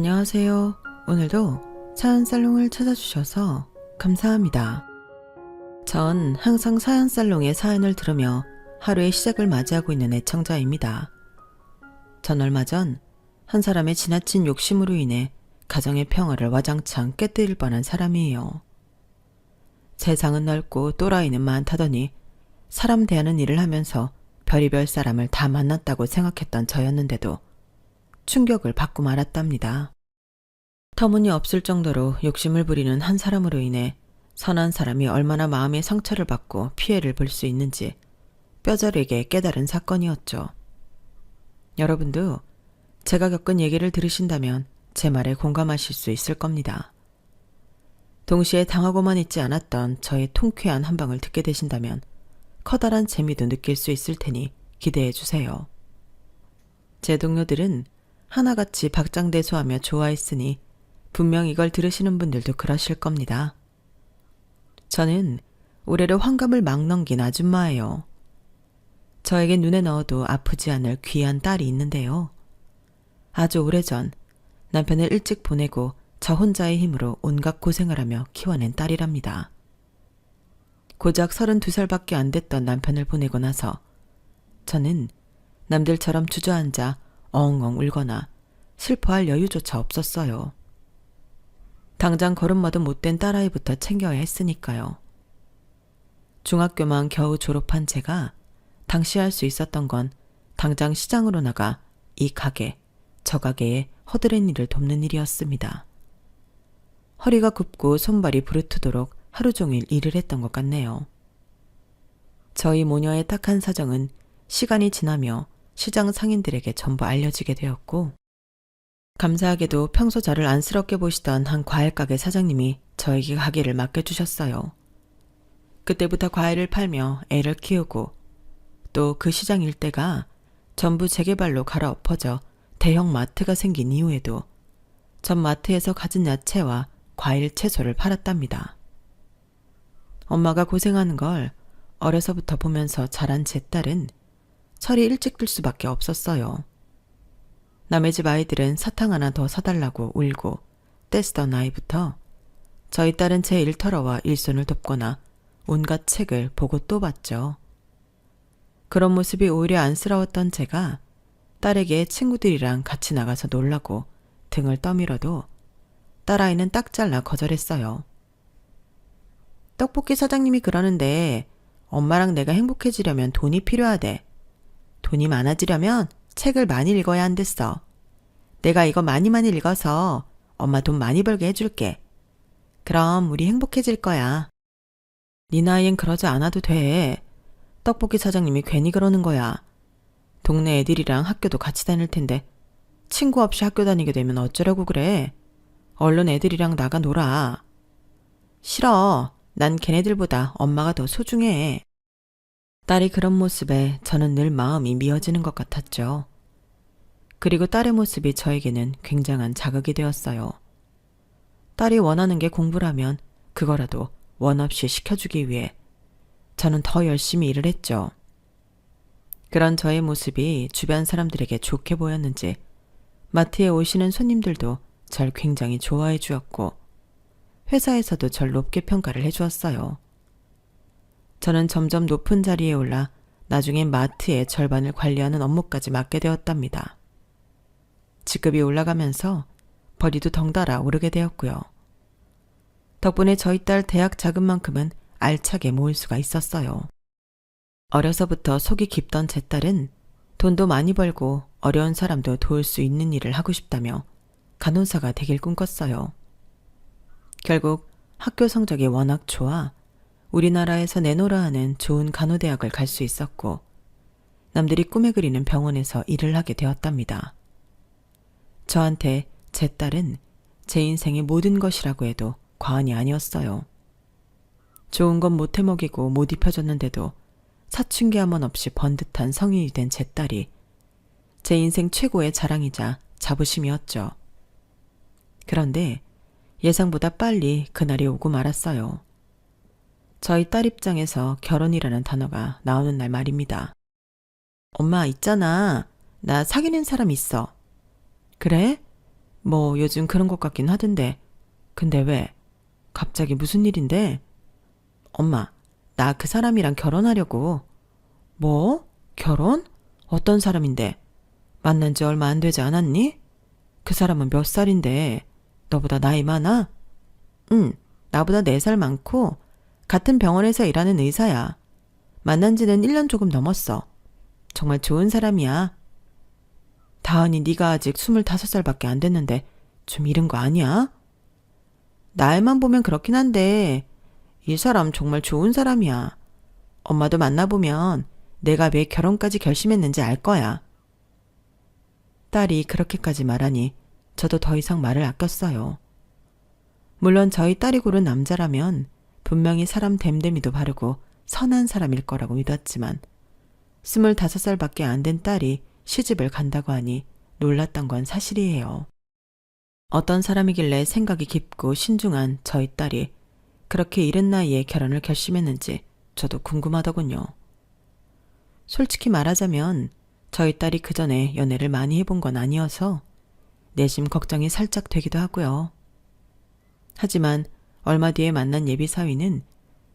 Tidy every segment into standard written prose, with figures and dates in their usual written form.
안녕하세요. 오늘도 사연살롱을 찾아주셔서 감사합니다. 전 항상 사연살롱의 사연을 들으며 하루의 시작을 맞이하고 있는 애청자입니다. 전 얼마 전 한 사람의 지나친 욕심으로 인해 가정의 평화를 와장창 깨뜨릴 뻔한 사람이에요. 세상은 넓고 또라이는 많다더니 사람 대하는 일을 하면서 별의별 사람을 다 만났다고 생각했던 저였는데도 충격을 받고 말았답니다. 터무니없을 정도로 욕심을 부리는 한 사람으로 인해 선한 사람이 얼마나 마음의 상처를 받고 피해를 볼 수 있는지 뼈저리게 깨달은 사건이었죠. 여러분도 제가 겪은 얘기를 들으신다면 제 말에 공감하실 수 있을 겁니다. 동시에 당하고만 있지 않았던 저의 통쾌한 한방을 듣게 되신다면 커다란 재미도 느낄 수 있을 테니 기대해 주세요. 제 동료들은 하나같이 박장대소하며 좋아했으니 분명 이걸 들으시는 분들도 그러실 겁니다. 저는 올해로 환갑을 막 넘긴 아줌마예요. 저에게 눈에 넣어도 아프지 않을 귀한 딸이 있는데요. 아주 오래전 남편을 일찍 보내고 저 혼자의 힘으로 온갖 고생을 하며 키워낸 딸이랍니다. 고작 32살밖에 안 됐던 남편을 보내고 나서 저는 남들처럼 주저앉아 엉엉 울거나 슬퍼할 여유조차 없었어요. 당장 걸음마도 못된 딸아이부터 챙겨야 했으니까요. 중학교만 겨우 졸업한 제가 당시 할 수 있었던 건 당장 시장으로 나가 이 가게, 저 가게에 허드렛 일을 돕는 일이었습니다. 허리가 굽고 손발이 부르트도록 하루 종일 일을 했던 것 같네요. 저희 모녀의 딱한 사정은 시간이 지나며 시장 상인들에게 전부 알려지게 되었고, 감사하게도 평소 저를 안쓰럽게 보시던 한 과일가게 사장님이 저에게 가게를 맡겨주셨어요. 그때부터 과일을 팔며 애를 키우고 또 그 시장 일대가 전부 재개발로 갈아엎어져 대형 마트가 생긴 이후에도 전 마트에서 가진 야채와 과일, 채소를 팔았답니다. 엄마가 고생하는 걸 어려서부터 보면서 자란 제 딸은 철이 일찍 들 수밖에 없었어요. 남의 집 아이들은 사탕 하나 더 사달라고 울고 떼쓰던 아이부터 저희 딸은 제 일터러와 일손을 돕거나 온갖 책을 보고 또 봤죠. 그런 모습이 오히려 안쓰러웠던 제가 딸에게 친구들이랑 같이 나가서 놀라고 등을 떠밀어도 딸아이는 딱 잘라 거절했어요. 떡볶이 사장님이 그러는데 엄마랑 내가 행복해지려면 돈이 필요하대. 돈이 많아지려면 책을 많이 읽어야 한댔어. 내가 이거 많이 읽어서 엄마 돈 많이 벌게 해줄게. 그럼 우리 행복해질 거야. 네 나이엔 그러지 않아도 돼. 떡볶이 사장님이 괜히 그러는 거야. 동네 애들이랑 학교도 같이 다닐 텐데 친구 없이 학교 다니게 되면 어쩌려고 그래. 얼른 애들이랑 나가 놀아. 싫어. 난 걔네들보다 엄마가 더 소중해. 딸이 그런 모습에 저는 늘 마음이 미어지는 것 같았죠. 그리고 딸의 모습이 저에게는 굉장한 자극이 되었어요. 딸이 원하는 게 공부라면 그거라도 원 없이 시켜주기 위해 저는 더 열심히 일을 했죠. 그런 저의 모습이 주변 사람들에게 좋게 보였는지 마트에 오시는 손님들도 절 굉장히 좋아해 주었고 회사에서도 절 높게 평가를 해주었어요. 저는 점점 높은 자리에 올라 나중에 마트의 절반을 관리하는 업무까지 맡게 되었답니다. 직급이 올라가면서 벌이도 덩달아 오르게 되었고요. 덕분에 저희 딸 대학 자금만큼은 알차게 모을 수가 있었어요. 어려서부터 속이 깊던 제 딸은 돈도 많이 벌고 어려운 사람도 도울 수 있는 일을 하고 싶다며 간호사가 되길 꿈꿨어요. 결국 학교 성적이 워낙 좋아 우리나라에서 내노라 하는 좋은 간호대학을 갈 수 있었고 남들이 꿈에 그리는 병원에서 일을 하게 되었답니다. 저한테 제 딸은 제 인생의 모든 것이라고 해도 과언이 아니었어요. 좋은 건 못 해먹이고 못 입혀줬는데도 사춘기 한 번 없이 번듯한 성인이 된 제 딸이 제 인생 최고의 자랑이자 자부심이었죠. 그런데 예상보다 빨리 그날이 오고 말았어요. 저희 딸 입장에서 결혼이라는 단어가 나오는 날 말입니다. 엄마 있잖아. 나 사귀는 사람 있어. 그래? 뭐 요즘 그런 것 같긴 하던데. 근데 왜? 갑자기 무슨 일인데? 엄마, 나 그 사람이랑 결혼하려고. 뭐? 결혼? 어떤 사람인데? 만난 지 얼마 안 되지 않았니? 그 사람은 몇 살인데? 너보다 나이 많아? 응, 나보다 4살 많고 같은 병원에서 일하는 의사야. 만난 지는 1년 조금 넘었어. 정말 좋은 사람이야. 다은이 네가 아직 25살밖에 안 됐는데 좀 이른 거 아니야? 나이만 보면 그렇긴 한데 이 사람 정말 좋은 사람이야. 엄마도 만나보면 내가 왜 결혼까지 결심했는지 알 거야. 딸이 그렇게까지 말하니 저도 더 이상 말을 아꼈어요. 물론 저희 딸이 고른 남자라면 분명히 사람 됨됨이도 바르고 선한 사람일 거라고 믿었지만 25살밖에 안 된 딸이 시집을 간다고 하니 놀랐던 건 사실이에요. 어떤 사람이길래 생각이 깊고 신중한 저희 딸이 그렇게 이른 나이에 결혼을 결심했는지 저도 궁금하더군요. 솔직히 말하자면 저희 딸이 그 전에 연애를 많이 해본 건 아니어서 내심 걱정이 살짝 되기도 하고요. 하지만 얼마 뒤에 만난 예비 사위는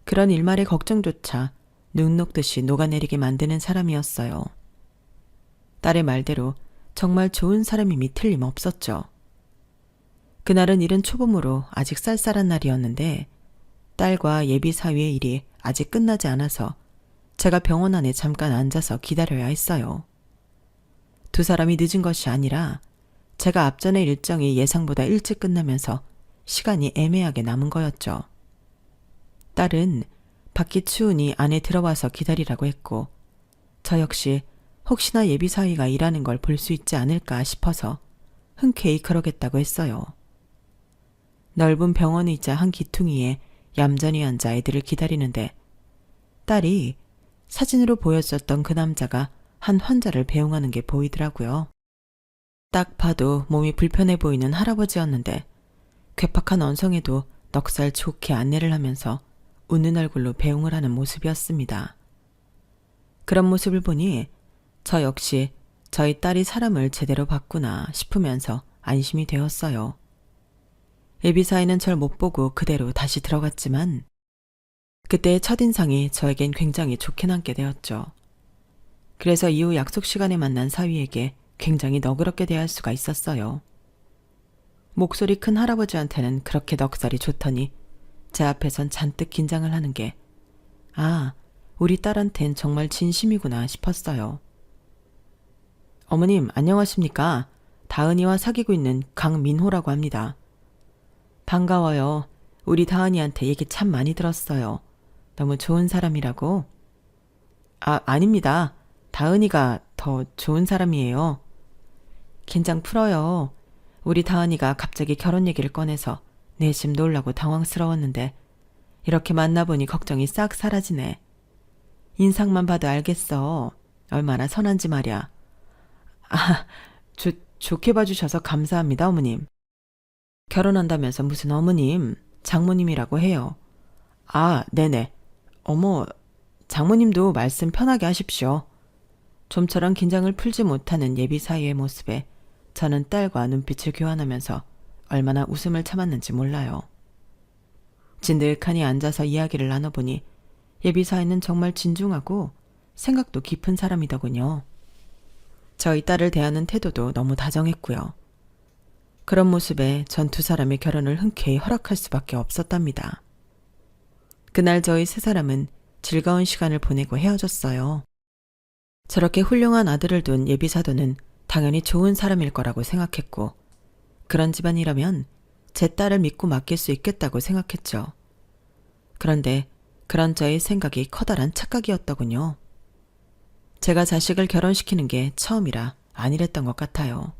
그런 일말의 걱정조차 눈 녹듯이 녹아내리게 만드는 사람이었어요. 딸의 말대로 정말 좋은 사람임이 틀림없었죠. 그날은 이른 초봄으로 아직 쌀쌀한 날이었는데 딸과 예비 사위의 일이 아직 끝나지 않아서 제가 병원 안에 잠깐 앉아서 기다려야 했어요. 두 사람이 늦은 것이 아니라 제가 앞전의 일정이 예상보다 일찍 끝나면서 시간이 애매하게 남은 거였죠. 딸은 밖이 추우니 안에 들어와서 기다리라고 했고 저 역시 혹시나 예비 사위가 일하는 걸 볼 수 있지 않을까 싶어서 흔쾌히 그러겠다고 했어요. 넓은 병원 의자 한 기퉁이에 얌전히 앉아 애들을 기다리는데 딸이 사진으로 보여줬던 그 남자가 한 환자를 배웅하는 게 보이더라고요. 딱 봐도 몸이 불편해 보이는 할아버지였는데 괴팍한 언성에도 넉살 좋게 안내를 하면서 웃는 얼굴로 배웅을 하는 모습이었습니다. 그런 모습을 보니 저 역시 저희 딸이 사람을 제대로 봤구나 싶으면서 안심이 되었어요. 예비사위는 절 못 보고 그대로 다시 들어갔지만 그때의 첫인상이 저에겐 굉장히 좋게 남게 되었죠. 그래서 이후 약속 시간에 만난 사위에게 굉장히 너그럽게 대할 수가 있었어요. 목소리 큰 할아버지한테는 그렇게 넉살이 좋더니 제 앞에선 잔뜩 긴장을 하는 게 우리 딸한텐 정말 진심이구나 싶었어요. 어머님 안녕하십니까? 다은이와 사귀고 있는 강민호라고 합니다. 반가워요. 우리 다은이한테 얘기 참 많이 들었어요. 너무 좋은 사람이라고. 아닙니다. 다은이가 더 좋은 사람이에요. 긴장 풀어요. 우리 다은이가 갑자기 결혼 얘기를 꺼내서 내심 놀라고 당황스러웠는데 이렇게 만나보니 걱정이 싹 사라지네. 인상만 봐도 알겠어. 얼마나 선한지 말이야. 좋게 봐주셔서 감사합니다, 어머님. 결혼한다면서 무슨 어머님, 장모님이라고 해요. 네네. 어머, 장모님도 말씀 편하게 하십시오. 좀처럼 긴장을 풀지 못하는 예비 사위의 모습에 저는 딸과 눈빛을 교환하면서 얼마나 웃음을 참았는지 몰라요. 진득하니 앉아서 이야기를 나눠보니 예비 사위는 정말 진중하고 생각도 깊은 사람이더군요. 저희 딸을 대하는 태도도 너무 다정했고요. 그런 모습에 전 두 사람의 결혼을 흔쾌히 허락할 수밖에 없었답니다. 그날 저희 세 사람은 즐거운 시간을 보내고 헤어졌어요. 저렇게 훌륭한 아들을 둔 예비사도는 당연히 좋은 사람일 거라고 생각했고 그런 집안이라면 제 딸을 믿고 맡길 수 있겠다고 생각했죠. 그런데 그런 저의 생각이 커다란 착각이었더군요. 제가 자식을 결혼시키는 게 처음이라 아니랬던 것 같아요.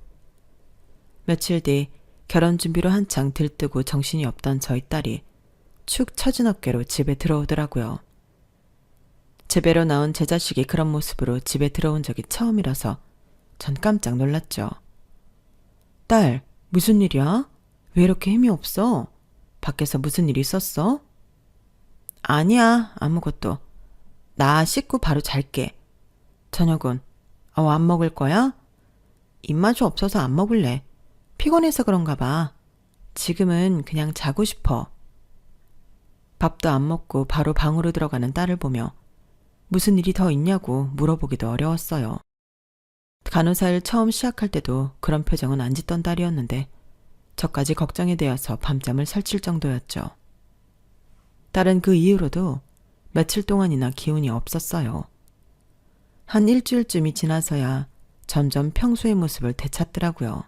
며칠 뒤 결혼 준비로 한창 들뜨고 정신이 없던 저희 딸이 축 처진 어깨로 집에 들어오더라고요. 제 배로 나온 제 자식이 그런 모습으로 집에 들어온 적이 처음이라서 전 깜짝 놀랐죠. 딸, 무슨 일이야? 왜 이렇게 힘이 없어? 밖에서 무슨 일 있었어? 아니야, 아무것도. 나 씻고 바로 잘게. 저녁은? 안 먹을 거야? 입맛이 없어서 안 먹을래. 피곤해서 그런가 봐. 지금은 그냥 자고 싶어. 밥도 안 먹고 바로 방으로 들어가는 딸을 보며 무슨 일이 더 있냐고 물어보기도 어려웠어요. 간호사일 처음 시작할 때도 그런 표정은 안 짓던 딸이었는데 저까지 걱정이 되어서 밤잠을 설칠 정도였죠. 딸은 그 이후로도 며칠 동안이나 기운이 없었어요. 한 일주일쯤이 지나서야 점점 평소의 모습을 되찾더라고요.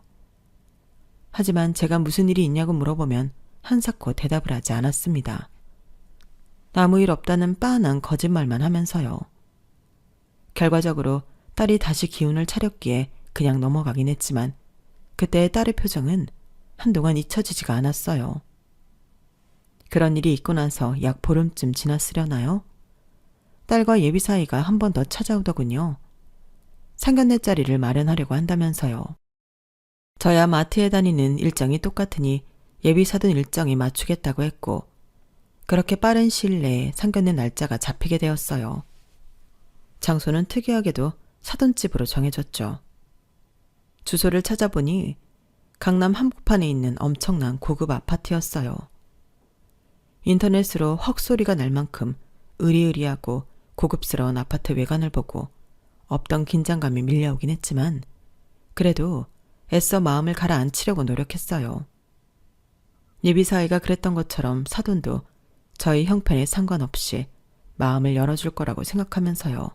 하지만 제가 무슨 일이 있냐고 물어보면 한사코 대답을 하지 않았습니다. 아무 일 없다는 빤한 거짓말만 하면서요. 결과적으로 딸이 다시 기운을 차렸기에 그냥 넘어가긴 했지만 그때의 딸의 표정은 한동안 잊혀지지가 않았어요. 그런 일이 있고 나서 약 보름쯤 지났으려나요? 딸과 예비 사이가 한 번 더 찾아오더군요. 상견례 자리를 마련하려고 한다면서요. 저야 마트에 다니는 일정이 똑같으니 예비 사돈 일정에 맞추겠다고 했고 그렇게 빠른 시일 내에 상견례 날짜가 잡히게 되었어요. 장소는 특이하게도 사돈집으로 정해졌죠. 주소를 찾아보니 강남 한복판에 있는 엄청난 고급 아파트였어요. 인터넷으로 헉소리가 날 만큼 으리으리하고 고급스러운 아파트 외관을 보고 없던 긴장감이 밀려오긴 했지만 그래도 애써 마음을 가라앉히려고 노력했어요. 예비사위가 그랬던 것처럼 사돈도 저희 형편에 상관없이 마음을 열어줄 거라고 생각하면서요.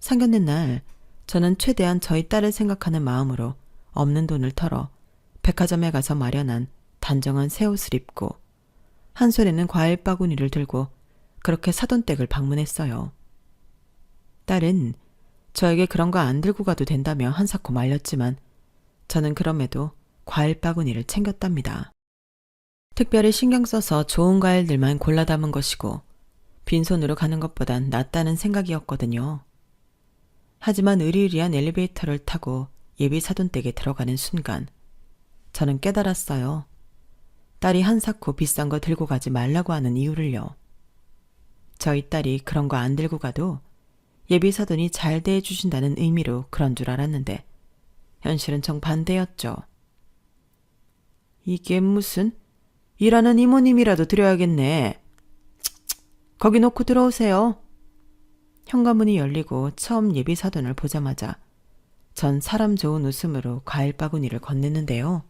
상견례 날 저는 최대한 저희 딸을 생각하는 마음으로 없는 돈을 털어 백화점에 가서 마련한 단정한 새 옷을 입고 한 손에는 과일 바구니를 들고 그렇게 사돈댁을 방문했어요. 딸은 저에게 그런 거 안 들고 가도 된다며 한사코 말렸지만 저는 그럼에도 과일 바구니를 챙겼답니다. 특별히 신경 써서 좋은 과일들만 골라 담은 것이고 빈손으로 가는 것보단 낫다는 생각이었거든요. 하지만 으리으리한 엘리베이터를 타고 예비 사돈댁에 들어가는 순간 저는 깨달았어요. 딸이 한사코 비싼 거 들고 가지 말라고 하는 이유를요. 저희 딸이 그런 거 안 들고 가도 예비 사돈이 잘 대해주신다는 의미로 그런 줄 알았는데 현실은 정반대였죠. 이게 무슨 일하는 이모님이라도 드려야겠네. 거기 놓고 들어오세요. 현관문이 열리고 처음 예비 사돈을 보자마자 전 사람 좋은 웃음으로 과일 바구니를 건네는데요.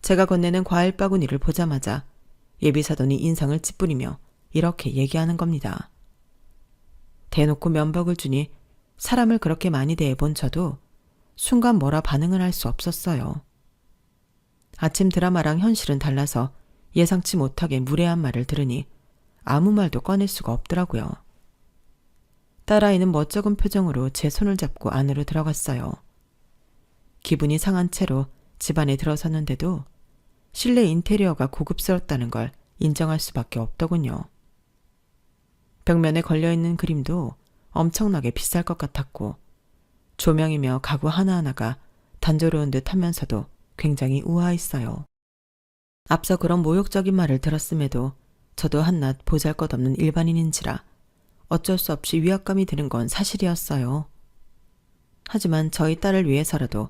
제가 건네는 과일 바구니를 보자마자 예비 사돈이 인상을 찌푸리며 이렇게 얘기하는 겁니다. 대놓고 면박을 주니 사람을 그렇게 많이 대해본 저도 순간 뭐라 반응을 할 수 없었어요. 아침 드라마랑 현실은 달라서 예상치 못하게 무례한 말을 들으니 아무 말도 꺼낼 수가 없더라고요. 딸아이는 멋쩍은 표정으로 제 손을 잡고 안으로 들어갔어요. 기분이 상한 채로 집 안에 들어섰는데도 실내 인테리어가 고급스럽다는 걸 인정할 수밖에 없더군요. 벽면에 걸려있는 그림도 엄청나게 비쌀 것 같았고 조명이며 가구 하나하나가 단조로운 듯 하면서도 굉장히 우아했어요. 앞서 그런 모욕적인 말을 들었음에도 저도 한낱 보잘것없는 일반인인지라 어쩔 수 없이 위압감이 드는 건 사실이었어요. 하지만 저희 딸을 위해서라도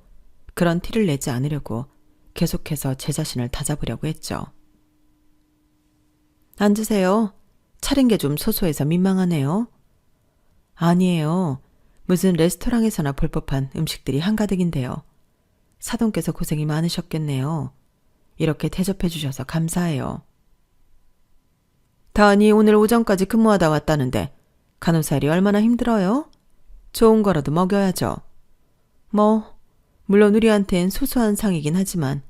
그런 티를 내지 않으려고 계속해서 제 자신을 다잡으려고 했죠. 앉으세요. 차린 게 좀 소소해서 민망하네요. 아니에요. 무슨 레스토랑에서나 볼 법한 음식들이 한가득인데요. 사돈께서 고생이 많으셨겠네요. 이렇게 대접해 주셔서 감사해요. 다은이 오늘 오전까지 근무하다 왔다는데 간호사 일이 얼마나 힘들어요? 좋은 거라도 먹여야죠. 물론 우리한텐 소소한 상이긴 하지만.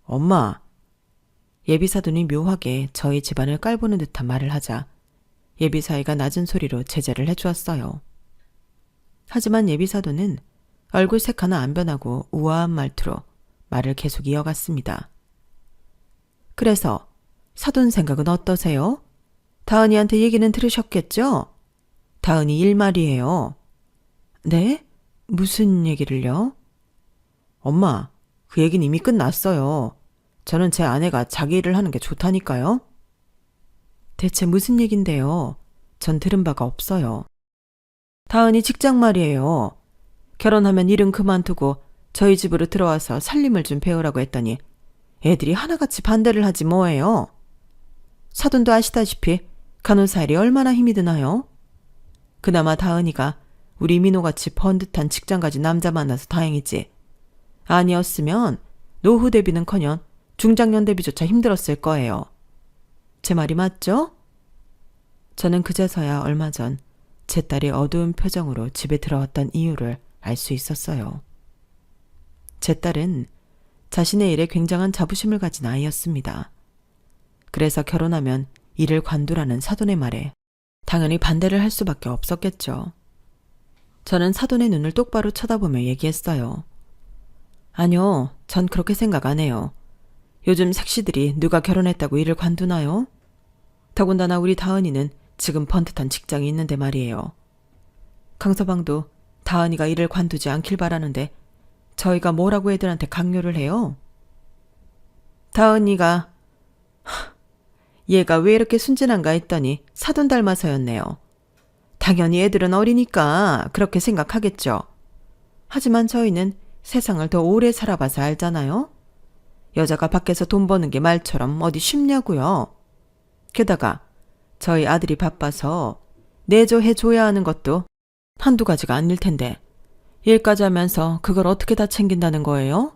엄마. 예비사돈이 묘하게 저희 집안을 깔보는 듯한 말을 하자 예비사위가 낮은 소리로 제재를 해주었어요. 하지만 예비사돈은 얼굴색 하나 안 변하고 우아한 말투로 말을 계속 이어갔습니다. 그래서 사돈 생각은 어떠세요? 다은이한테 얘기는 들으셨겠죠? 다은이 일 말이에요. 네? 무슨 얘기를요? 엄마, 그 얘기는 이미 끝났어요. 저는 제 아내가 자기 일을 하는 게 좋다니까요. 대체 무슨 얘긴데요? 전 들은 바가 없어요. 다은이 직장 말이에요. 결혼하면 일은 그만두고 저희 집으로 들어와서 살림을 좀 배우라고 했더니 애들이 하나같이 반대를 하지 뭐예요. 사돈도 아시다시피 간호사 일이 얼마나 힘이 드나요? 그나마 다은이가 우리 민호같이 번듯한 직장 가진 남자 만나서 다행이지. 아니었으면 노후 대비는커녕 중장년 대비조차 힘들었을 거예요. 제 말이 맞죠? 저는 그제서야 얼마 전 제 딸이 어두운 표정으로 집에 들어왔던 이유를 알 수 있었어요. 제 딸은 자신의 일에 굉장한 자부심을 가진 아이였습니다. 그래서 결혼하면 일을 관두라는 사돈의 말에 당연히 반대를 할 수밖에 없었겠죠. 저는 사돈의 눈을 똑바로 쳐다보며 얘기했어요. 아니요, 전 그렇게 생각 안 해요. 요즘 색시들이 누가 결혼했다고 일을 관두나요? 더군다나 우리 다은이는 지금 번듯한 직장이 있는데 말이에요. 강서방도 다은이가 일을 관두지 않길 바라는데 저희가 뭐라고 애들한테 강요를 해요? 다은이가 얘가 왜 이렇게 순진한가 했더니 사돈 닮아서였네요. 당연히 애들은 어리니까 그렇게 생각하겠죠. 하지만 저희는 세상을 더 오래 살아봐서 알잖아요. 여자가 밖에서 돈 버는 게 말처럼 어디 쉽냐고요. 게다가 저희 아들이 바빠서 내조해줘야 하는 것도 한두 가지가 아닐 텐데 일까지 하면서 그걸 어떻게 다 챙긴다는 거예요?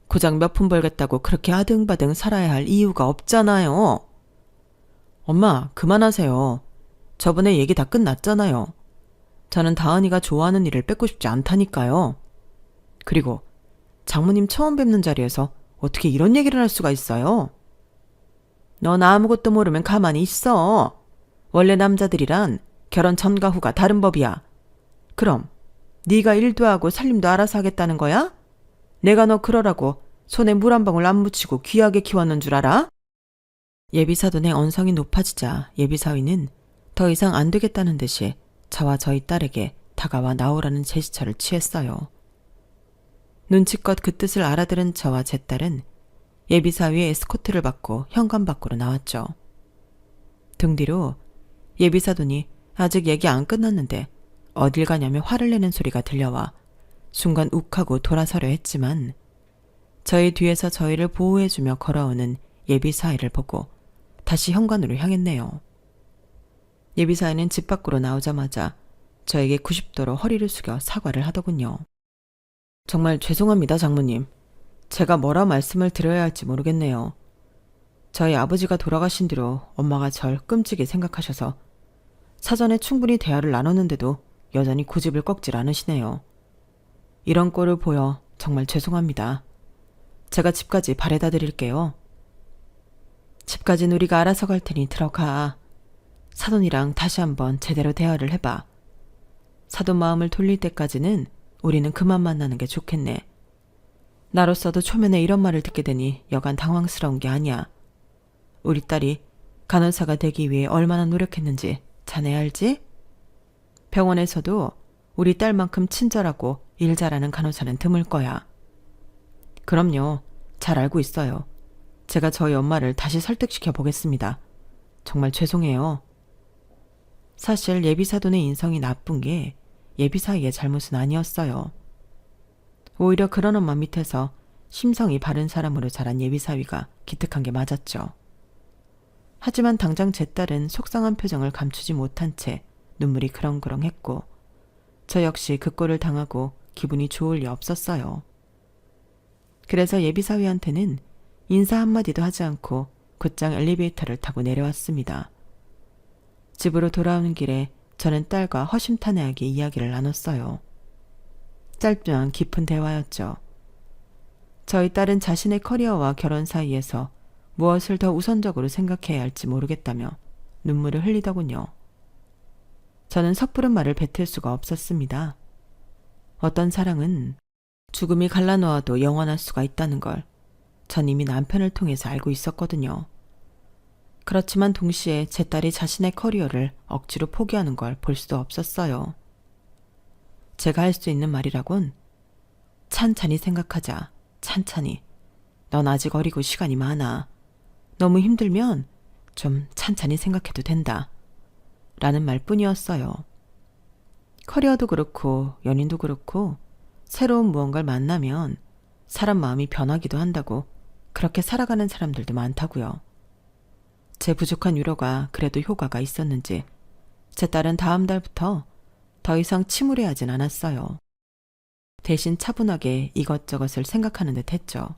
고작 몇 푼 벌겠다고 그렇게 아등바등 살아야 할 이유가 없잖아요. 엄마, 그만하세요. 저번에 얘기 다 끝났잖아요. 저는 다은이가 좋아하는 일을 뺏고 싶지 않다니까요. 그리고 장모님 처음 뵙는 자리에서 어떻게 이런 얘기를 할 수가 있어요? 넌 아무것도 모르면 가만히 있어. 원래 남자들이란 결혼 전과 후가 다른 법이야. 그럼 네가 일도 하고 살림도 알아서 하겠다는 거야? 내가 너 그러라고 손에 물 한 방울 안 묻히고 귀하게 키웠는 줄 알아? 예비사돈의 언성이 높아지자 예비사위는 더 이상 안 되겠다는 듯이 저와 저희 딸에게 다가와 나오라는 제스처를 취했어요. 눈치껏 그 뜻을 알아들은 저와 제 딸은 예비사위의 에스코트를 받고 현관 밖으로 나왔죠. 등 뒤로 예비사돈이 아직 얘기 안 끝났는데 어딜 가냐며 화를 내는 소리가 들려와 순간 욱하고 돌아서려 했지만 저희 뒤에서 저희를 보호해주며 걸어오는 예비사위를 보고 다시 현관으로 향했네요. 예비사위는 집 밖으로 나오자마자 저에게 90도로 허리를 숙여 사과를 하더군요. 정말 죄송합니다, 장모님. 제가 뭐라 말씀을 드려야 할지 모르겠네요. 저희 아버지가 돌아가신 뒤로 엄마가 절 끔찍이 생각하셔서 사전에 충분히 대화를 나눴는데도 여전히 고집을 꺾질 않으시네요. 이런 꼴을 보여 정말 죄송합니다. 제가 집까지 바래다 드릴게요. 집까진 우리가 알아서 갈 테니 들어가. 사돈이랑 다시 한번 제대로 대화를 해봐. 사돈 마음을 돌릴 때까지는 우리는 그만 만나는 게 좋겠네. 나로서도 초면에 이런 말을 듣게 되니 여간 당황스러운 게 아니야. 우리 딸이 간호사가 되기 위해 얼마나 노력했는지 자네 알지? 병원에서도 우리 딸만큼 친절하고 일 잘하는 간호사는 드물 거야. 그럼요. 잘 알고 있어요. 제가 저희 엄마를 다시 설득시켜 보겠습니다. 정말 죄송해요. 사실 예비사돈의 인성이 나쁜 게 예비사위의 잘못은 아니었어요. 오히려 그런 엄마 밑에서 심성이 바른 사람으로 자란 예비사위가 기특한 게 맞았죠. 하지만 당장 제 딸은 속상한 표정을 감추지 못한 채 눈물이 그렁그렁했고 저 역시 그 꼴을 당하고 기분이 좋을 리 없었어요. 그래서 예비사위한테는 인사 한마디도 하지 않고 곧장 엘리베이터를 타고 내려왔습니다. 집으로 돌아오는 길에 저는 딸과 허심탄회하게 이야기를 나눴어요. 짧지만 깊은 대화였죠. 저희 딸은 자신의 커리어와 결혼 사이에서 무엇을 더 우선적으로 생각해야 할지 모르겠다며 눈물을 흘리더군요. 저는 섣부른 말을 뱉을 수가 없었습니다. 어떤 사랑은 죽음이 갈라놓아도 영원할 수가 있다는 걸 전 이미 남편을 통해서 알고 있었거든요. 그렇지만 동시에 제 딸이 자신의 커리어를 억지로 포기하는 걸 볼 수도 없었어요. 제가 할 수 있는 말이라곤 찬찬히 생각하자. 찬찬히. 넌 아직 어리고 시간이 많아. 너무 힘들면 좀 찬찬히 생각해도 된다. 라는 말뿐이었어요. 커리어도 그렇고 연인도 그렇고 새로운 무언가를 만나면 사람 마음이 변하기도 한다고 그렇게 살아가는 사람들도 많다고요. 제 부족한 위로가 그래도 효과가 있었는지 제 딸은 다음 달부터 더 이상 침울해하진 않았어요. 대신 차분하게 이것저것을 생각하는 듯 했죠.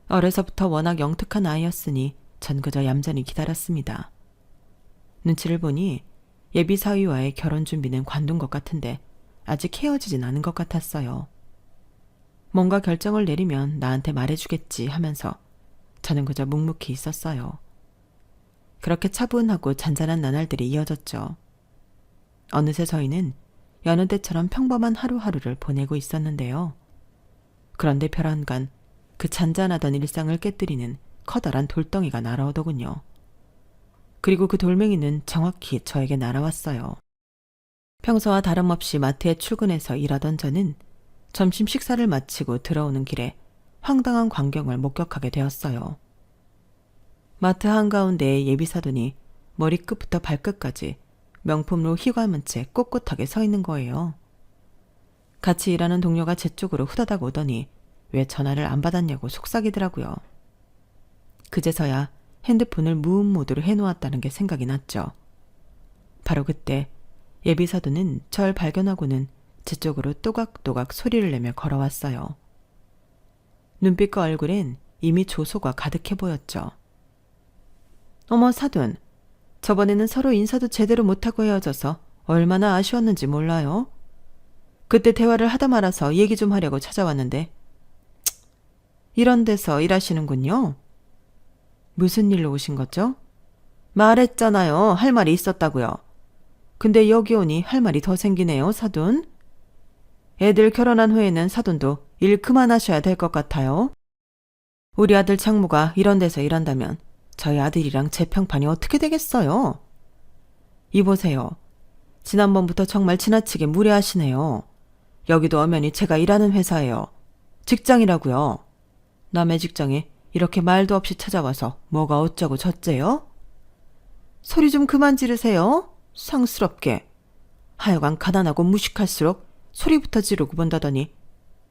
어려서부터 워낙 영특한 아이였으니 전 그저 얌전히 기다렸습니다. 눈치를 보니 예비 사위와의 결혼 준비는 관둔 것 같은데 아직 헤어지진 않은 것 같았어요. 뭔가 결정을 내리면 나한테 말해주겠지 하면서 저는 그저 묵묵히 있었어요. 그렇게 차분하고 잔잔한 나날들이 이어졌죠. 어느새 저희는 여느 때처럼 평범한 하루하루를 보내고 있었는데요. 그런데 별안간 그 잔잔하던 일상을 깨뜨리는 커다란 돌덩이가 날아오더군요. 그리고 그 돌멩이는 정확히 저에게 날아왔어요. 평소와 다름없이 마트에 출근해서 일하던 저는 점심 식사를 마치고 들어오는 길에 황당한 광경을 목격하게 되었어요. 마트 한가운데에 예비사돈이 머리끝부터 발끝까지 명품으로 휘감은 채 꼿꼿하게 서 있는 거예요. 같이 일하는 동료가 제 쪽으로 후다닥 오더니 왜 전화를 안 받았냐고 속삭이더라고요. 그제서야 핸드폰을 무음 모드로 해놓았다는 게 생각이 났죠. 바로 그때 예비사돈은 절 발견하고는 제 쪽으로 또각또각 소리를 내며 걸어왔어요. 눈빛과 얼굴엔 이미 조소가 가득해 보였죠. 어머 사돈, 저번에는 서로 인사도 제대로 못하고 헤어져서 얼마나 아쉬웠는지 몰라요. 그때 대화를 하다 말아서 얘기 좀 하려고 찾아왔는데 이런 데서 일하시는군요. 무슨 일로 오신 거죠? 말했잖아요. 할 말이 있었다고요. 근데 여기 오니 할 말이 더 생기네요, 사돈. 애들 결혼한 후에는 사돈도 일 그만하셔야 될 것 같아요. 우리 아들 장모가 이런 데서 일한다면 저희 아들이랑 제 평판이 어떻게 되겠어요? 이보세요. 지난번부터 정말 지나치게 무례하시네요. 여기도 엄연히 제가 일하는 회사예요. 직장이라고요. 남의 직장에 이렇게 말도 없이 찾아와서 뭐가 어쩌고 저쩌요? 소리 좀 그만 지르세요. 상스럽게. 하여간 가난하고 무식할수록 소리부터 지르고 본다더니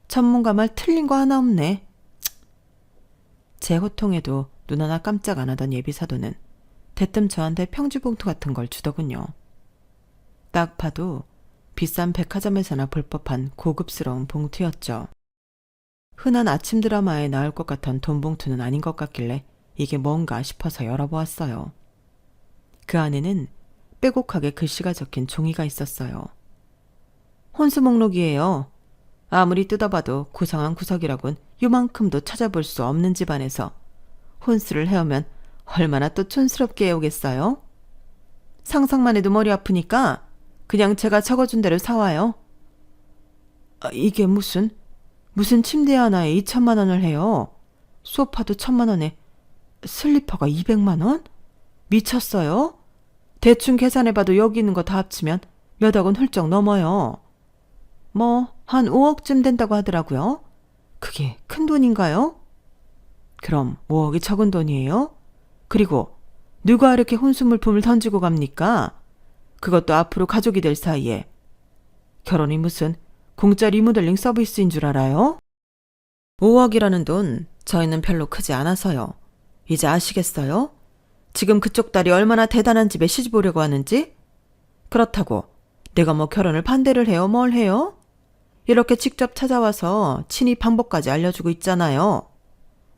전문가 말 틀린 거 하나 없네. 제 호통에도 눈 하나 깜짝 안 하던 예비사도는 대뜸 저한테 평주봉투 같은 걸 주더군요. 딱 봐도 비싼 백화점에서나 볼 법한 고급스러운 봉투였죠. 흔한 아침 드라마에 나올 것 같은 돈 봉투는 아닌 것 같길래 이게 뭔가 싶어서 열어보았어요. 그 안에는 빼곡하게 글씨가 적힌 종이가 있었어요. 혼수 목록이에요. 아무리 뜯어봐도 구성한 구석이라곤 요만큼도 찾아볼 수 없는 집안에서 혼수를 해오면 얼마나 또 촌스럽게 해오겠어요? 상상만 해도 머리 아프니까 그냥 제가 적어준 대로 사와요. 이게 무슨 침대 하나에 2천만 원을 해요. 소파도 1,000만 원에 슬리퍼가 200만 원? 미쳤어요? 대충 계산해봐도 여기 있는 거 다 합치면 몇 억은 훌쩍 넘어요. 뭐 한 5억쯤 된다고 하더라고요. 그게 큰 돈인가요? 그럼 5억이 적은 돈이에요? 그리고 누가 이렇게 혼수 물품을 던지고 갑니까? 그것도 앞으로 가족이 될 사이에. 결혼이 무슨 공짜 리모델링 서비스인 줄 알아요? 5억이라는 돈 저희는 별로 크지 않아서요. 이제 아시겠어요? 지금 그쪽 딸이 얼마나 대단한 집에 시집 오려고 하는지? 그렇다고 내가 뭐 결혼을 반대를 해요? 뭘 해요? 이렇게 직접 찾아와서 친히 방법까지 알려주고 있잖아요.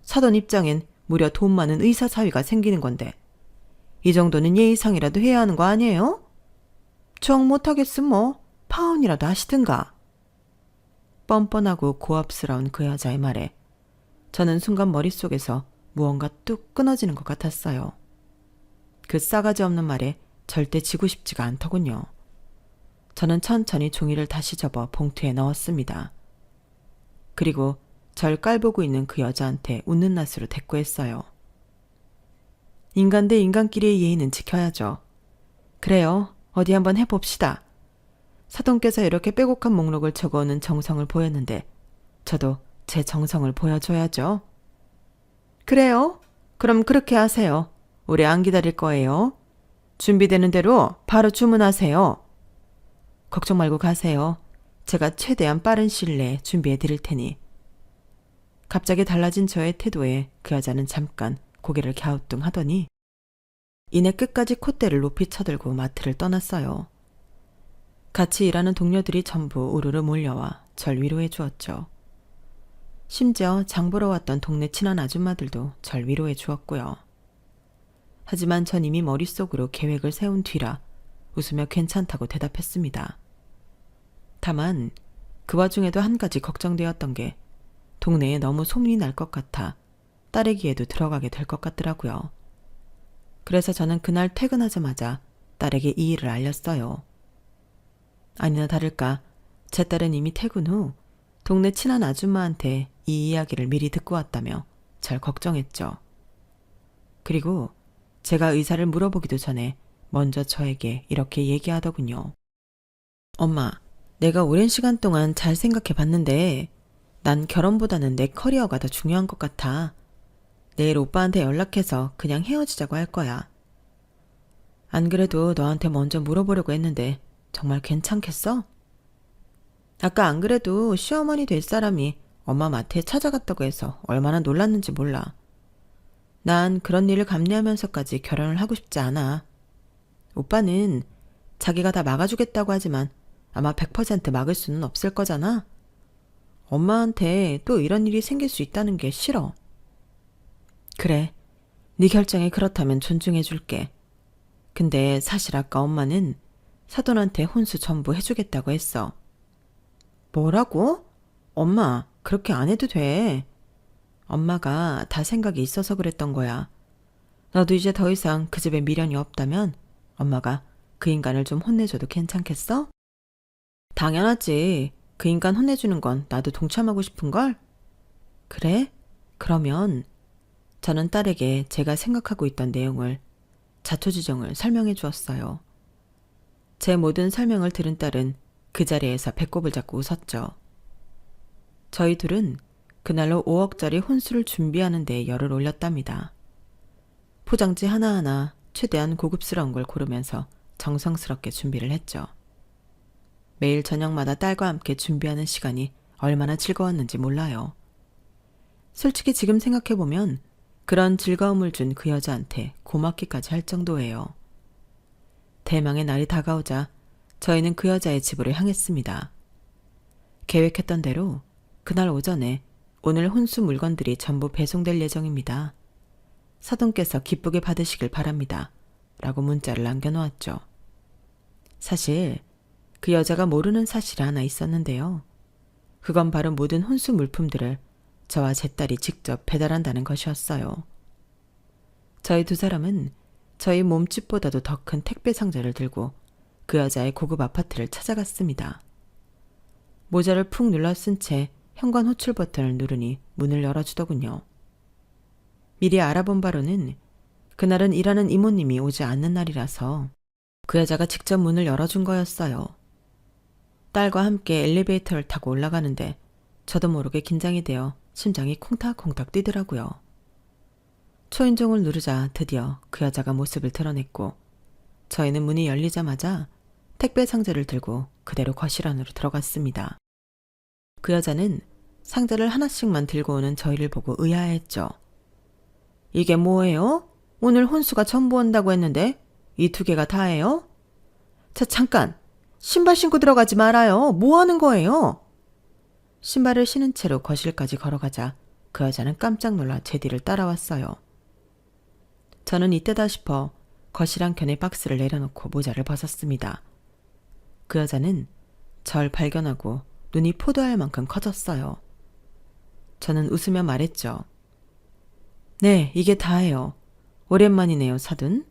사돈 입장엔 무려 돈 많은 의사 사위가 생기는 건데 이 정도는 예의상이라도 해야 하는 거 아니에요? 정 못하겠으면 뭐 파혼이라도 하시든가. 뻔뻔하고 고압스러운 그 여자의 말에 저는 순간 머릿속에서 무언가 뚝 끊어지는 것 같았어요. 그 싸가지 없는 말에 절대 지고 싶지가 않더군요. 저는 천천히 종이를 다시 접어 봉투에 넣었습니다. 그리고 절 깔보고 있는 그 여자한테 웃는 낯으로 대꾸했어요. 인간 대 인간끼리의 예의는 지켜야죠. 그래요. 어디 한번 해봅시다. 사돈께서 이렇게 빼곡한 목록을 적어오는 정성을 보였는데 저도 제 정성을 보여줘야죠. 그래요. 그럼 그렇게 하세요. 오래 안 기다릴 거예요. 준비되는 대로 바로 주문하세요. 걱정 말고 가세요. 제가 최대한 빠른 시일 내에 준비해 드릴 테니. 갑자기 달라진 저의 태도에 그 여자는 잠깐 고개를 갸우뚱하더니 이내 끝까지 콧대를 높이 쳐들고 마트를 떠났어요. 같이 일하는 동료들이 전부 우르르 몰려와 절 위로해 주었죠. 심지어 장 보러 왔던 동네 친한 아줌마들도 절 위로해 주었고요. 하지만 전 이미 머릿속으로 계획을 세운 뒤라 웃으며 괜찮다고 대답했습니다. 다만 그 와중에도 한 가지 걱정되었던 게 동네에 너무 소문이 날 것 같아 딸의 귀에도 들어가게 될 것 같더라고요. 그래서 저는 그날 퇴근하자마자 딸에게 이 일을 알렸어요. 아니나 다를까 제 딸은 이미 퇴근 후 동네 친한 아줌마한테 이 이야기를 미리 듣고 왔다며 절 걱정했죠. 그리고 제가 의사를 물어보기도 전에 먼저 저에게 이렇게 얘기하더군요. 엄마, 내가 오랜 시간 동안 잘 생각해 봤는데 난 결혼보다는 내 커리어가 더 중요한 것 같아. 내일 오빠한테 연락해서 그냥 헤어지자고 할 거야. 안 그래도 너한테 먼저 물어보려고 했는데 정말 괜찮겠어? 아까 안 그래도 시어머니 될 사람이 엄마 마트에 찾아갔다고 해서 얼마나 놀랐는지 몰라. 난 그런 일을 감내하면서까지 결혼을 하고 싶지 않아. 오빠는 자기가 다 막아주겠다고 하지만 아마 100% 막을 수는 없을 거잖아. 엄마한테 또 이런 일이 생길 수 있다는 게 싫어. 그래, 네 결정이 그렇다면 존중해 줄게. 근데 사실 아까 엄마는 사돈한테 혼수 전부 해주겠다고 했어. 뭐라고? 엄마, 그렇게 안 해도 돼. 엄마가 다 생각이 있어서 그랬던 거야. 너도 이제 더 이상 그 집에 미련이 없다면 엄마가 그 인간을 좀 혼내줘도 괜찮겠어? 당연하지. 그 인간 혼내주는 건 나도 동참하고 싶은걸? 그래? 그러면 저는 딸에게 제가 생각하고 있던 내용을 자초지종을 설명해 주었어요. 제 모든 설명을 들은 딸은 그 자리에서 배꼽을 잡고 웃었죠. 저희 둘은 그날로 5억짜리 혼수를 준비하는 데 열을 올렸답니다. 포장지 하나하나 최대한 고급스러운 걸 고르면서 정성스럽게 준비를 했죠. 매일 저녁마다 딸과 함께 준비하는 시간이 얼마나 즐거웠는지 몰라요. 솔직히 지금 생각해보면 그런 즐거움을 준 그 여자한테 고맙기까지 할 정도예요. 대망의 날이 다가오자 저희는 그 여자의 집으로 향했습니다. 계획했던 대로 그날 오전에 오늘 혼수 물건들이 전부 배송될 예정입니다. 사돈께서 기쁘게 받으시길 바랍니다. 라고 문자를 남겨놓았죠. 사실 그 여자가 모르는 사실이 하나 있었는데요. 그건 바로 모든 혼수 물품들을 저와 제 딸이 직접 배달한다는 것이었어요. 저희 두 사람은 저희 몸집보다도 더 큰 택배 상자를 들고 그 여자의 고급 아파트를 찾아갔습니다. 모자를 푹 눌러 쓴 채 현관 호출 버튼을 누르니 문을 열어주더군요. 미리 알아본 바로는 그날은 일하는 이모님이 오지 않는 날이라서 그 여자가 직접 문을 열어준 거였어요. 딸과 함께 엘리베이터를 타고 올라가는데 저도 모르게 긴장이 되어 심장이 콩닥콩닥 뛰더라고요. 초인종을 누르자 드디어 그 여자가 모습을 드러냈고 저희는 문이 열리자마자 택배 상자를 들고 그대로 거실 안으로 들어갔습니다. 그 여자는 상자를 하나씩만 들고 오는 저희를 보고 의아해했죠. 이게 뭐예요? 오늘 혼수가 전부 온다고 했는데 이 2개가 다예요? 자, 잠깐! 신발 신고 들어가지 말아요. 뭐 하는 거예요? 신발을 신은 채로 거실까지 걸어가자 그 여자는 깜짝 놀라 제 뒤를 따라왔어요. 저는 이때다 싶어 거실 한켠에 박스를 내려놓고 모자를 벗었습니다. 그 여자는 절 발견하고 눈이 포도알 만큼 커졌어요. 저는 웃으며 말했죠. 네, 이게 다예요. 오랜만이네요, 사돈.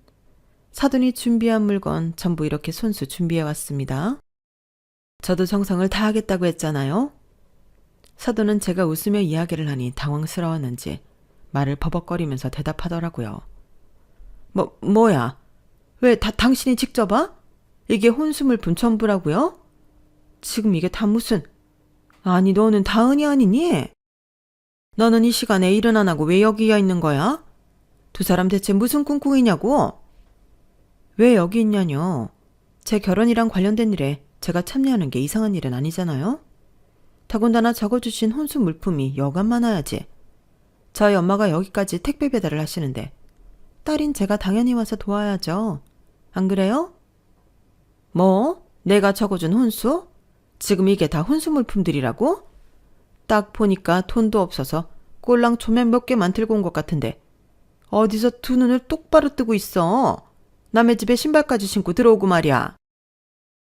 사돈이 준비한 물건 전부 이렇게 손수 준비해왔습니다. 저도 정성을 다하겠다고 했잖아요. 사돈은 제가 웃으며 이야기를 하니 당황스러웠는지 말을 버벅거리면서 대답하더라고요. 뭐야? 왜 다 당신이 직접 와? 이게 혼수물품 전부라고요? 지금 이게 다 무슨... 아니, 너는 다은이 아니니? 너는 이 시간에 일은 안 하고 왜 여기에 있는 거야? 두 사람 대체 무슨 꿍꿍이냐고? 왜 여기 있냐뇨? 제 결혼이랑 관련된 일에 제가 참여하는 게 이상한 일은 아니잖아요? 더군다나 적어주신 혼수 물품이 여간 많아야지. 저희 엄마가 여기까지 택배 배달을 하시는데 딸인 제가 당연히 와서 도와야죠. 안 그래요? 뭐? 내가 적어준 혼수? 지금 이게 다 혼수 물품들이라고? 딱 보니까 돈도 없어서 꼴랑 조명 몇 개만 들고 온 것 같은데 어디서 두 눈을 똑바로 뜨고 있어. 남의 집에 신발까지 신고 들어오고 말이야.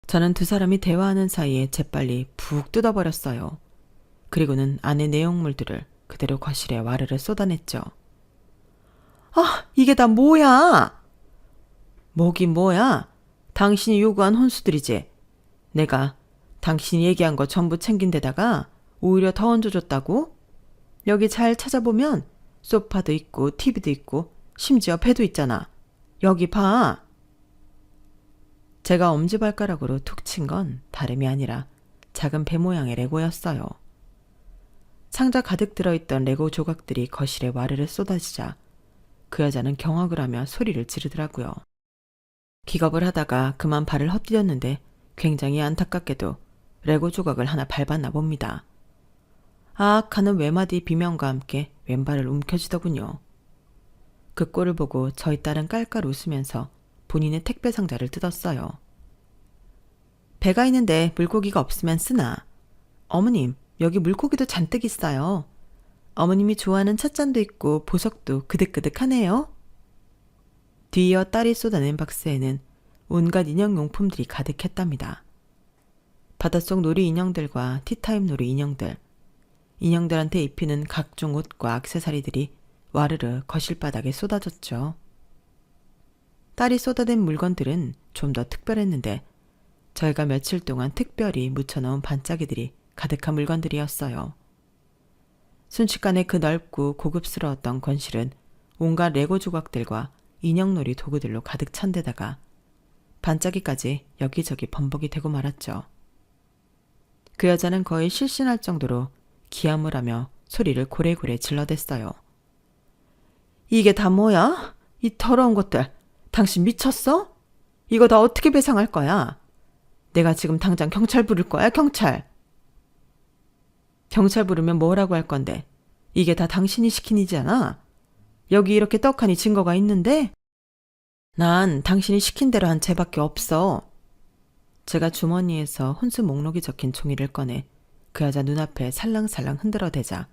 저는 두 사람이 대화하는 사이에 재빨리 푹 뜯어버렸어요. 그리고는 안의 내용물들을 그대로 거실에 와르르 쏟아냈죠. 아, 이게 다 뭐야? 뭐긴 뭐야? 당신이 요구한 혼수들이지. 내가 당신이 얘기한 거 전부 챙긴 데다가 오히려 더 얹어줬다고? 여기 잘 찾아보면 소파도 있고 TV도 있고 심지어 배도 있잖아. 여기 봐. 제가 엄지발가락으로 툭 친 건 다름이 아니라 작은 배 모양의 레고였어요. 상자 가득 들어있던 레고 조각들이 거실에 와르르 쏟아지자 그 여자는 경악을 하며 소리를 지르더라고요. 기겁을 하다가 그만 발을 헛디뎠는데 굉장히 안타깝게도 레고 조각을 하나 밟았나 봅니다. 아악 하는 외마디 비명과 함께 왼발을 움켜쥐더군요. 그 꼴을 보고 저희 딸은 깔깔 웃으면서 본인의 택배 상자를 뜯었어요. 배가 있는데 물고기가 없으면 쓰나. 어머님, 여기 물고기도 잔뜩 있어요. 어머님이 좋아하는 찻잔도 있고 보석도 그득그득하네요. 뒤이어 딸이 쏟아낸 박스에는 온갖 인형용품들이 가득했답니다. 바닷속 놀이 인형들과 티타임 놀이 인형들, 인형들한테 입히는 각종 옷과 액세서리들이 와르르 거실 바닥에 쏟아졌죠. 딸이 쏟아낸 물건들은 좀 더 특별했는데 저희가 며칠 동안 특별히 묻혀놓은 반짝이들이 가득한 물건들이었어요. 순식간에 그 넓고 고급스러웠던 거실은 온갖 레고 조각들과 인형놀이 도구들로 가득 찬 데다가 반짝이까지 여기저기 범벅이 되고 말았죠. 그 여자는 거의 실신할 정도로 기함을 하며 소리를 고래고래 질러댔어요. 이게 다 뭐야? 이 더러운 것들. 당신 미쳤어? 이거 다 어떻게 배상할 거야? 내가 지금 당장 경찰 부를 거야, 경찰. 경찰 부르면 뭐라고 할 건데? 이게 다 당신이 시킨 일이잖아. 여기 이렇게 떡하니 증거가 있는데? 난 당신이 시킨 대로 한 죄밖에 없어. 제가 주머니에서 혼수 목록이 적힌 종이를 꺼내 그 여자 눈앞에 살랑살랑 흔들어대자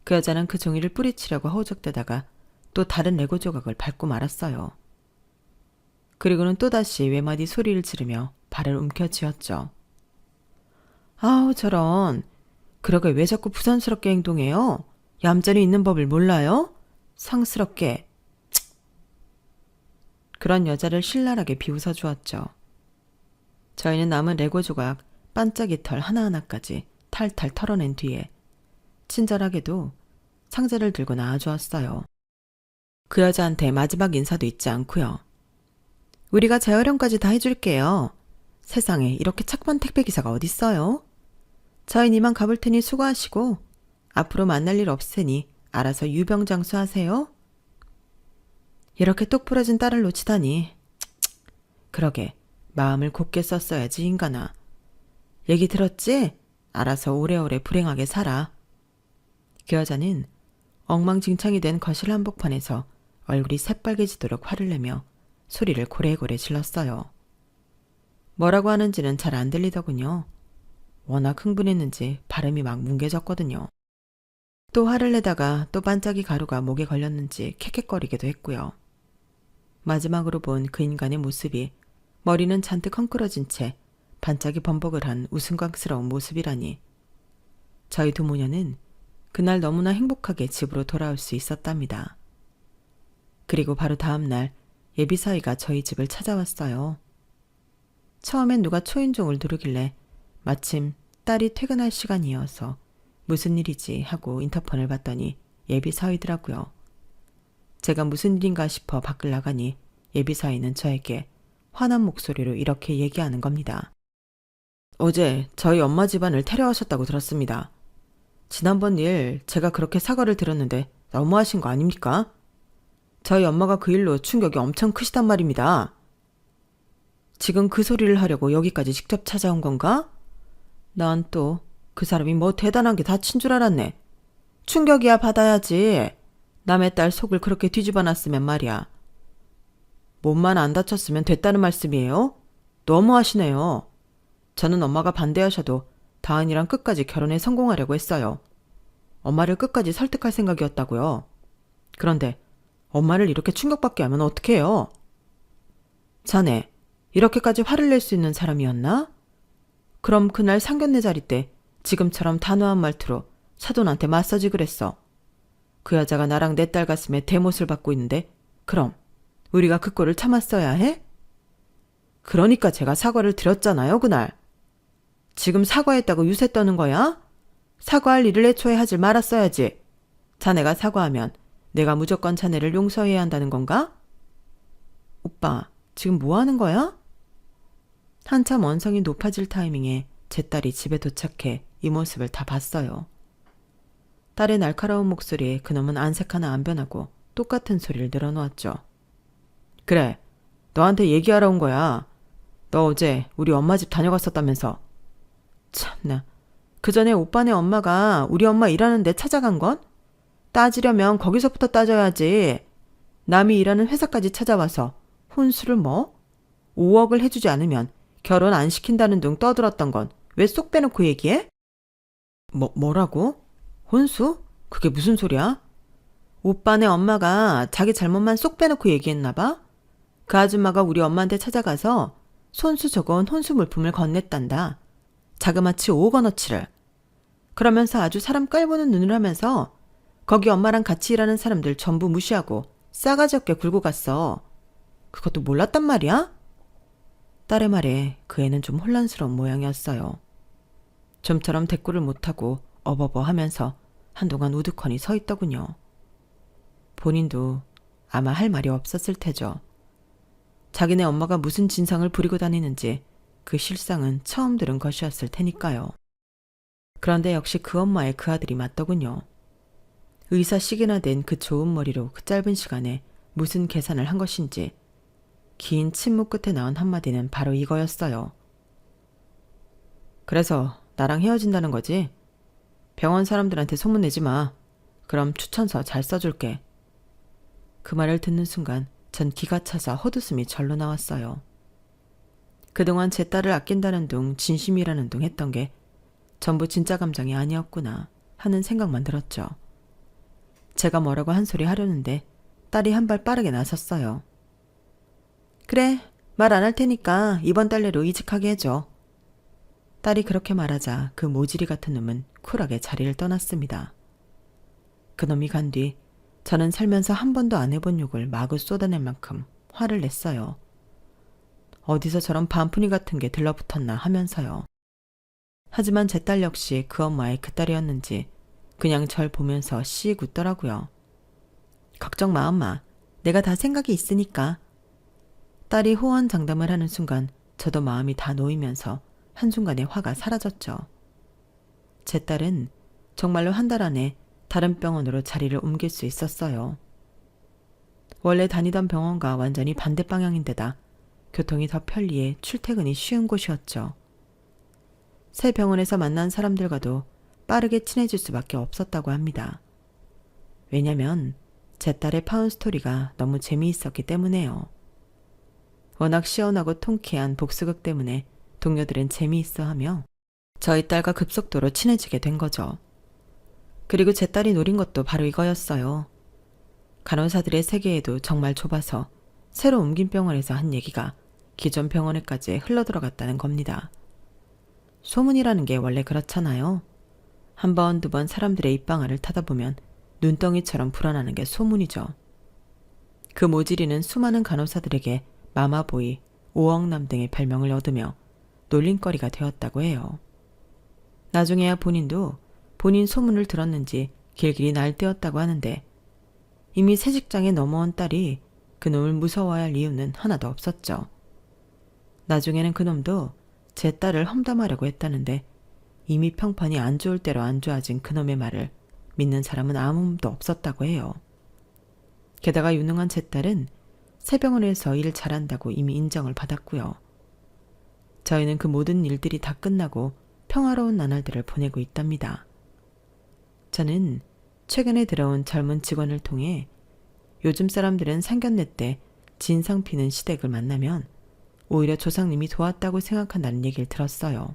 그 여자는 그 종이를 뿌리치려고 허우적대다가 또 다른 레고 조각을 밟고 말았어요. 그리고는 또다시 외마디 소리를 지르며 발을 움켜쥐었죠. 아우 저런. 그러게 왜 자꾸 부산스럽게 행동해요? 얌전히 있는 법을 몰라요? 상스럽게. 그런 여자를 신랄하게 비웃어 주었죠. 저희는 남은 레고 조각 반짝이 털 하나하나까지 탈탈 털어낸 뒤에 친절하게도 상자를 들고 나와주었어요. 그 여자한테 마지막 인사도 잊지 않고요. 우리가 재활용까지 다 해줄게요. 세상에 이렇게 착한 택배기사가 어딨어요? 저희는 이만 가볼 테니 수고하시고 앞으로 만날 일 없으니 알아서 유병장수하세요. 이렇게 똑 부러진 딸을 놓치다니. 그러게 마음을 곱게 썼어야지 인간아. 얘기 들었지? 알아서 오래오래 불행하게 살아. 그 여자는 엉망진창이 된 거실 한복판에서 얼굴이 새빨개지도록 화를 내며 소리를 고래고래 질렀어요. 뭐라고 하는지는 잘 안 들리더군요. 워낙 흥분했는지 발음이 막 뭉개졌거든요. 또 화를 내다가 또 반짝이 가루가 목에 걸렸는지 캑캑거리기도 했고요. 마지막으로 본 그 인간의 모습이 머리는 잔뜩 헝클어진 채 반짝이 범벅을 한 우스꽝스러운 모습이라니. 저희 두 모녀는 그날 너무나 행복하게 집으로 돌아올 수 있었답니다. 그리고 바로 다음 날 예비사위가 저희 집을 찾아왔어요. 처음엔 누가 초인종을 누르길래 마침 딸이 퇴근할 시간이어서 무슨 일이지 하고 인터폰을 봤더니 예비사위더라고요. 제가 무슨 일인가 싶어 밖을 나가니 예비사위는 저에게 화난 목소리로 이렇게 얘기하는 겁니다. 어제 저희 엄마 집안을 테러하셨다고 들었습니다. 지난번 일 제가 그렇게 사과를 드렸는데 너무하신 거 아닙니까? 저희 엄마가 그 일로 충격이 엄청 크시단 말입니다. 지금 그 소리를 하려고 여기까지 직접 찾아온 건가? 난 또 그 사람이 뭐 대단한 게 다친 줄 알았네. 충격이야 받아야지. 남의 딸 속을 그렇게 뒤집어 놨으면 말이야. 몸만 안 다쳤으면 됐다는 말씀이에요? 너무하시네요. 저는 엄마가 반대하셔도 다은이랑 끝까지 결혼에 성공하려고 했어요. 엄마를 끝까지 설득할 생각이었다고요. 그런데 엄마를 이렇게 충격받게 하면 어떡해요? 자네, 이렇게까지 화를 낼 수 있는 사람이었나? 그럼 그날 상견례 자리 때 지금처럼 단호한 말투로 사돈한테 맞서지 그랬어. 그 여자가 나랑 내 딸 가슴에 대못을 받고 있는데 그럼 우리가 그 꼴을 참았어야 해? 그러니까 제가 사과를 드렸잖아요, 그날. 지금 사과했다고 유세 떠는 거야? 사과할 일을 애초에 하질 말았어야지. 자네가 사과하면 내가 무조건 자네를 용서해야 한다는 건가? 오빠, 지금 뭐 하는 거야? 한참 원성이 높아질 타이밍에 제 딸이 집에 도착해 이 모습을 다 봤어요. 딸의 날카로운 목소리에 그놈은 안색 하나 안 변하고 똑같은 소리를 늘어놓았죠. 그래, 너한테 얘기하러 온 거야. 너 어제 우리 엄마 집 다녀갔었다면서. 참나, 그 전에 오빠네 엄마가 우리 엄마 일하는 데 찾아간 건? 따지려면 거기서부터 따져야지. 남이 일하는 회사까지 찾아와서 혼수를 뭐? 5억을 해주지 않으면 결혼 안 시킨다는 둥 떠들었던 건 왜 쏙 빼놓고 얘기해? 뭐라고? 혼수? 그게 무슨 소리야? 오빠네 엄마가 자기 잘못만 쏙 빼놓고 얘기했나 봐? 그 아줌마가 우리 엄마한테 찾아가서 손수 적은 혼수 물품을 건넸단다. 자그마치 5억 원어치를. 그러면서 아주 사람 깔보는 눈을 하면서 거기 엄마랑 같이 일하는 사람들 전부 무시하고 싸가지 없게 굴고 갔어. 그것도 몰랐단 말이야? 딸의 말에 그 애는 좀 혼란스러운 모양이었어요. 좀처럼 대꾸를 못하고 어버버 하면서 한동안 우두커니 서 있더군요. 본인도 아마 할 말이 없었을 테죠. 자기네 엄마가 무슨 진상을 부리고 다니는지 그 실상은 처음 들은 것이었을 테니까요. 그런데 역시 그 엄마의 그 아들이 맞더군요. 의사식이나 된 그 좋은 머리로 그 짧은 시간에 무슨 계산을 한 것인지 긴 침묵 끝에 나온 한마디는 바로 이거였어요. 그래서 나랑 헤어진다는 거지? 병원 사람들한테 소문내지 마. 그럼 추천서 잘 써줄게. 그 말을 듣는 순간 전 기가 차서 헛웃음이 절로 나왔어요. 그동안 제 딸을 아낀다는 둥 진심이라는 둥 했던 게 전부 진짜 감정이 아니었구나 하는 생각만 들었죠. 제가 뭐라고 한 소리 하려는데 딸이 한 발 빠르게 나섰어요. 그래, 말 안 할 테니까 이번 달 내로 이직하게 해줘. 딸이 그렇게 말하자 그 모지리 같은 놈은 쿨하게 자리를 떠났습니다. 그놈이 간 뒤 저는 살면서 한 번도 안 해본 욕을 마구 쏟아낼 만큼 화를 냈어요. 어디서 저런 반푼이 같은 게 들러붙었나 하면서요. 하지만 제 딸 역시 그 엄마의 그 딸이었는지 그냥 절 보면서 씩 웃더라고요. 걱정 마 엄마. 내가 다 생각이 있으니까. 딸이 호언장담을 하는 순간 저도 마음이 다 놓이면서 한순간에 화가 사라졌죠. 제 딸은 정말로 한 달 안에 다른 병원으로 자리를 옮길 수 있었어요. 원래 다니던 병원과 완전히 반대 방향인데다 교통이 더 편리해 출퇴근이 쉬운 곳이었죠. 새 병원에서 만난 사람들과도 빠르게 친해질 수밖에 없었다고 합니다. 왜냐면 제 딸의 파운스토리가 너무 재미있었기 때문에요. 워낙 시원하고 통쾌한 복수극 때문에 동료들은 재미있어하며 저희 딸과 급속도로 친해지게 된 거죠. 그리고 제 딸이 노린 것도 바로 이거였어요. 간호사들의 세계에도 정말 좁아서 새로 옮긴 병원에서 한 얘기가 기존 병원에까지 흘러들어갔다는 겁니다. 소문이라는 게 원래 그렇잖아요. 한 번, 두 번 사람들의 입방아를 타다 보면 눈덩이처럼 불어나는 게 소문이죠. 그 모지리는 수많은 간호사들에게 마마보이, 오억남 등의 별명을 얻으며 놀림거리가 되었다고 해요. 나중에야 본인도 본인 소문을 들었는지 길길이 날뛰었다고 하는데 이미 새 직장에 넘어온 딸이 그놈을 무서워야 할 이유는 하나도 없었죠. 나중에는 그놈도 제 딸을 험담하려고 했다는데 이미 평판이 안 좋을 대로 안 좋아진 그놈의 말을 믿는 사람은 아무도 없었다고 해요. 게다가 유능한 제 딸은 새 병원에서 일 잘한다고 이미 인정을 받았고요. 저희는 그 모든 일들이 다 끝나고 평화로운 나날들을 보내고 있답니다. 저는 최근에 들어온 젊은 직원을 통해 요즘 사람들은 상견례 때 진상 피는 시댁을 만나면 오히려 조상님이 도왔다고 생각한다는 얘기를 들었어요.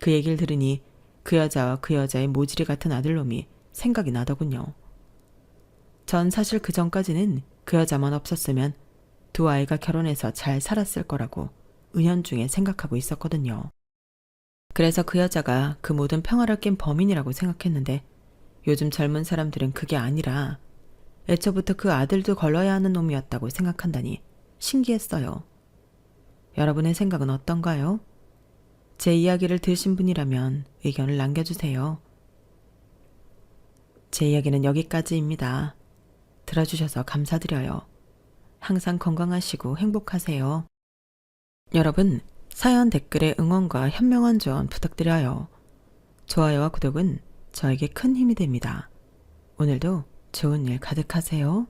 그 얘기를 들으니 그 여자와 그 여자의 모질이 같은 아들놈이 생각이 나더군요. 전 사실 그 전까지는 그 여자만 없었으면 두 아이가 결혼해서 잘 살았을 거라고 은연중에 생각하고 있었거든요. 그래서 그 여자가 그 모든 평화를 깬 범인이라고 생각했는데 요즘 젊은 사람들은 그게 아니라 애초부터 그 아들도 걸러야 하는 놈이었다고 생각한다니 신기했어요. 여러분의 생각은 어떤가요? 제 이야기를 들으신 분이라면 의견을 남겨주세요. 제 이야기는 여기까지입니다. 들어주셔서 감사드려요. 항상 건강하시고 행복하세요. 여러분, 사연 댓글에 응원과 현명한 조언 부탁드려요. 좋아요와 구독은 저에게 큰 힘이 됩니다. 오늘도 좋은 일 가득하세요.